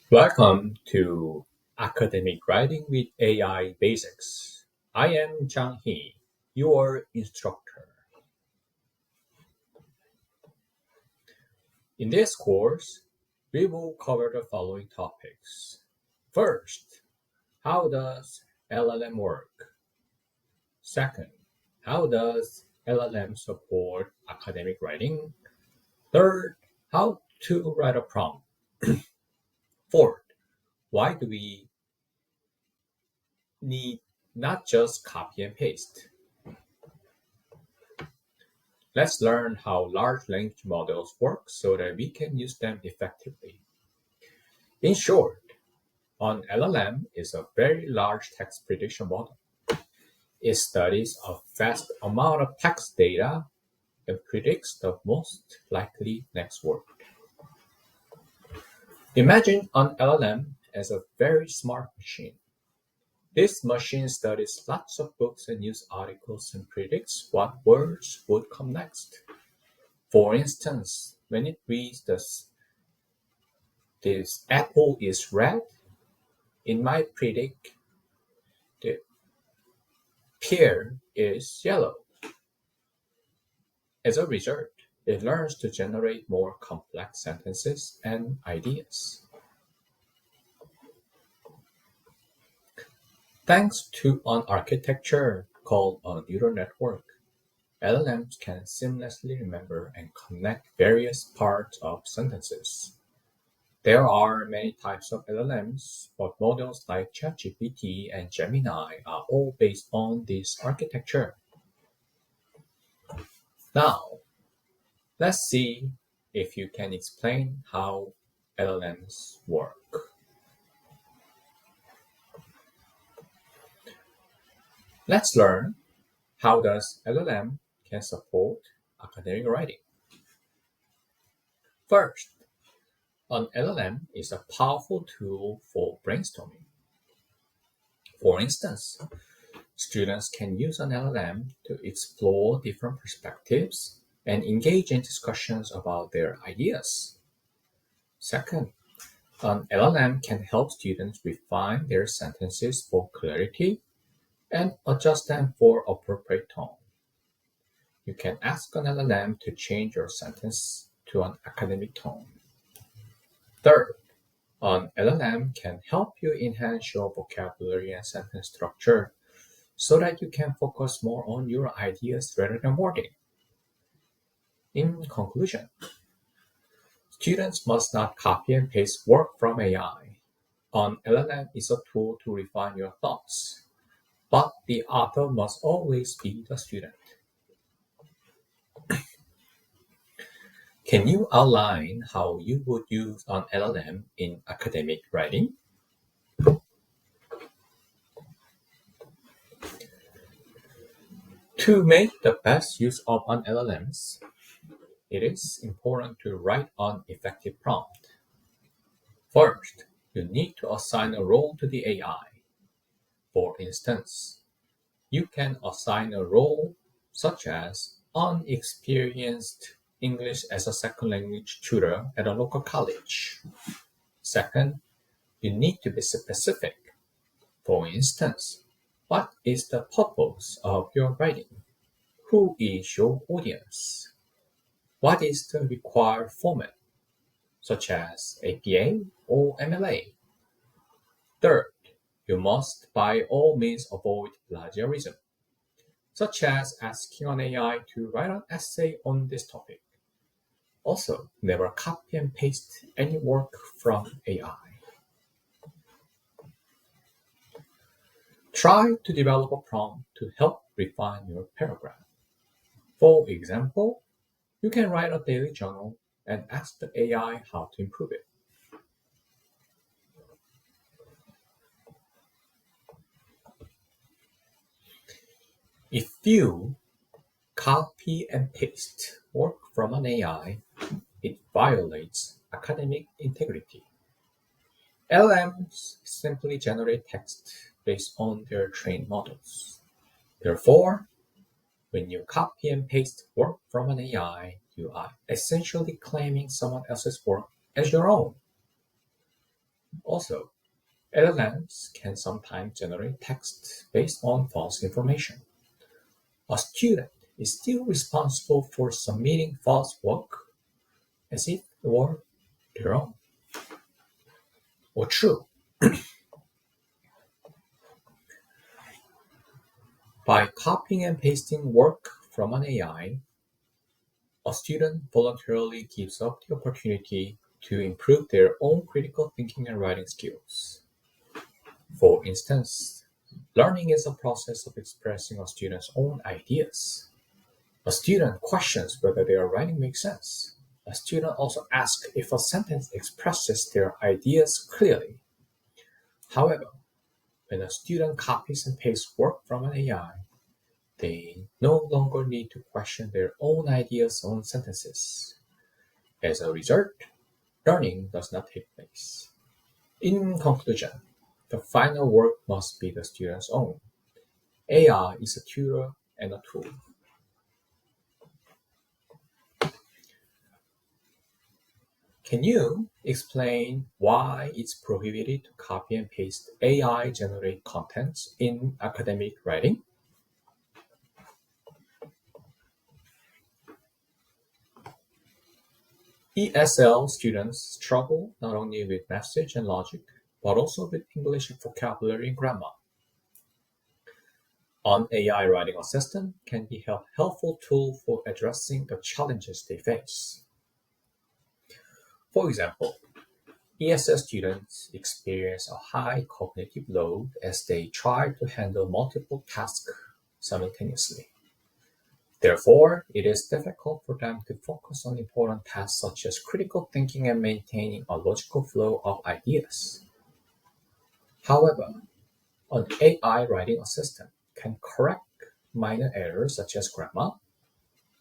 Welcome to Academic Writing with AI Basics. I am Chang Hee, your instructor. In this course, we will cover the following topics. First, how does LLM work? Second, how does LLM support academic writing? Third, how to write a prompt. Fourth, why do we need not just copy and paste? Let's learn how large language models work so that we can use them effectively. In short, an LLM is a very large text prediction model. It studies a vast amount of text data and predicts the most likely next word. Imagine an LLM as a very smart machine. This machine studies lots of books and news articles and predicts what words would come next. For instance, when it reads this apple is red, it might predict the pear is yellow. As a result, it learns to generate more complex sentences and ideas. Thanks to an architecture called a neural network, LLMs can seamlessly remember and connect various parts of sentences. There are many types of LLMs, but models like ChatGPT and Gemini are all based on this architecture. Now, let's see if you can explain how LLMs work. Let's learn how does LLM can support academic writing. First, an LLM is a powerful tool for brainstorming. For instance, students can use an LLM to explore different perspectives and engage in discussions about their ideas. Second, an LLM can help students refine their sentences for clarity and adjust them for appropriate tone. You can ask an LLM to change your sentence to an academic tone. Third, an LLM can help you enhance your vocabulary and sentence structure so that you can focus more on your ideas rather than wording. In conclusion, students must not copy and paste work from AI. An LLM is a tool to refine your thoughts, but the author must always be the student. Can you outline how you would use an LLM in academic writing? To make the best use of an LLMs, it is important to write an effective prompt. First, you need to assign a role to the AI. For instance, you can assign a role such as unexperienced English as a second language tutor at a local college. Second, you need to be specific. For instance, what is the purpose of your writing? Who is your audience? What is the required format, such as APA or MLA? Third, you must by all means avoid plagiarism, such as asking an AI to write an essay on this topic. Also, never copy and paste any work from AI. Try to develop a prompt to help refine your paragraph. For example, you can write a daily journal and ask the AI how to improve it. If you copy and paste work from an AI, it violates academic integrity. LLMs simply generate text based on their trained models. Therefore, when you copy and paste work from an AI, you are essentially claiming someone else's work as your own. Also, LLMs can sometimes generate text based on false information. A student is still responsible for submitting false work as if it were their own or true. By copying and pasting work from an AI, a student voluntarily gives up the opportunity to improve their own critical thinking and writing skills. For instance, learning is a process of expressing a student's own ideas. A student questions whether their writing makes sense. A student also asks if a sentence expresses their ideas clearly. However, when a student copies and pastes work from an AI, they no longer need to question their own ideas on sentences. As a result, learning does not take place. In conclusion, the final work must be the student's own. AI is a tutor and a tool. Can you explain why it's prohibited to copy and paste AI-generated contents in academic writing? ESL students struggle not only with message and logic, but also with English vocabulary and grammar. An AI writing assistant can be a helpful tool for addressing the challenges they face. For example, ESL students experience a high cognitive load as they try to handle multiple tasks simultaneously. Therefore, it is difficult for them to focus on important tasks such as critical thinking and maintaining a logical flow of ideas. However, an AI writing assistant can correct minor errors such as grammar,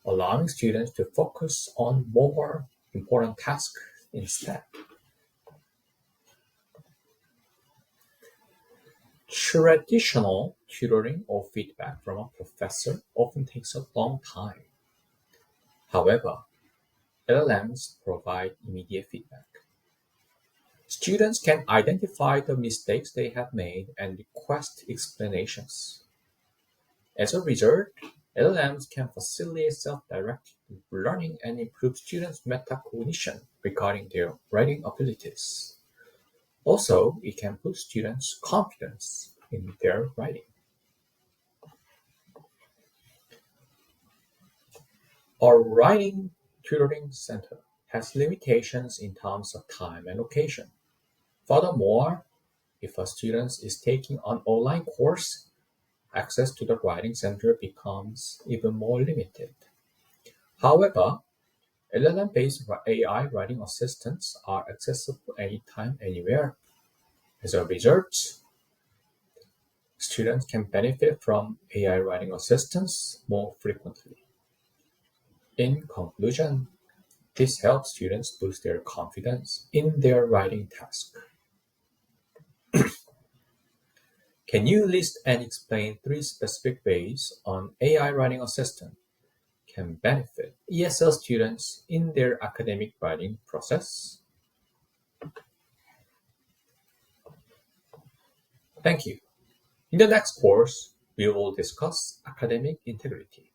allowing students to focus on more important tasks instead. Traditional tutoring or feedback from a professor often takes a long time. However, LLMs provide immediate feedback. Students can identify the mistakes they have made and request explanations. As a result, LLMs can facilitate self-directed learning and improve students' metacognition regarding their writing abilities. Also, it can boost students' confidence in their writing. Our writing tutoring center has limitations in terms of time and location. Furthermore, if a student is taking an online course, access to the writing center becomes even more limited. However, LLM-based AI writing assistants are accessible anytime, anywhere. As a result, students can benefit from AI writing assistants more frequently. In conclusion, this helps students boost their confidence in their writing task. Can you list and explain 3 specific ways an AI writing assistant can benefit ESL students in their academic writing process? Thank you. In the next course, we will discuss academic integrity.